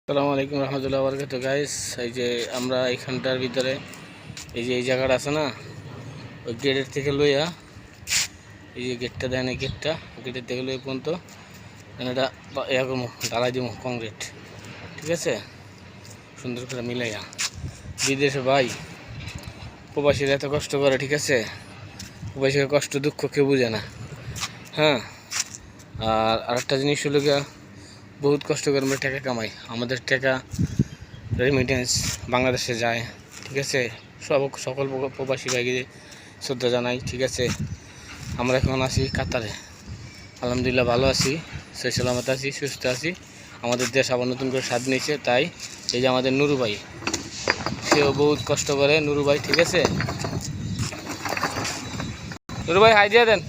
আসসালামু আলাইকুম রহমতুল্লাহ বরকাত গাইস। এই যে আমরা এইখানটার ভিতরে এই যে এই জায়গাটা আছে না, ওই গেটের থেকে লইয়া এই যে গেটটা দেন, এই গেটের থেকে লইয়া পর্যন্ত এটা এরকম ঢালাই দিব কংক্রিট, ঠিক আছে, সুন্দর করে মিলাইয়া। বিদেশে ভাই প্রবাসীরা এত কষ্ট করে, ঠিক আছে, প্রবাসীর কষ্ট দুঃখ কেউ বুঝে না। হ্যাঁ, আর আরেকটা জিনিস হলো গিয়া বহুত কষ্ট করে আমরা টাকা কামাই, আমাদের টাকা রেমিটেন্স বাংলাদেশে যায়, ঠিক আছে। সকল প্রবাসী ভাইকে শ্রদ্ধা জানাই, ঠিক আছে। আমরা এখন আছি কাতারে, আলহামদুলিল্লাহ ভালো আছি, সহি সালামত আছি, সুস্থ আছি। আমাদের দেশ আবার নতুন করে স্বাদ নিয়েছে, তাই এই যে আমাদের নুরু ভাই, সেও বহুত কষ্ট করে, নুরু ভাই, ঠিক আছে। নুরু ভাই হাই দিয়ে দেন।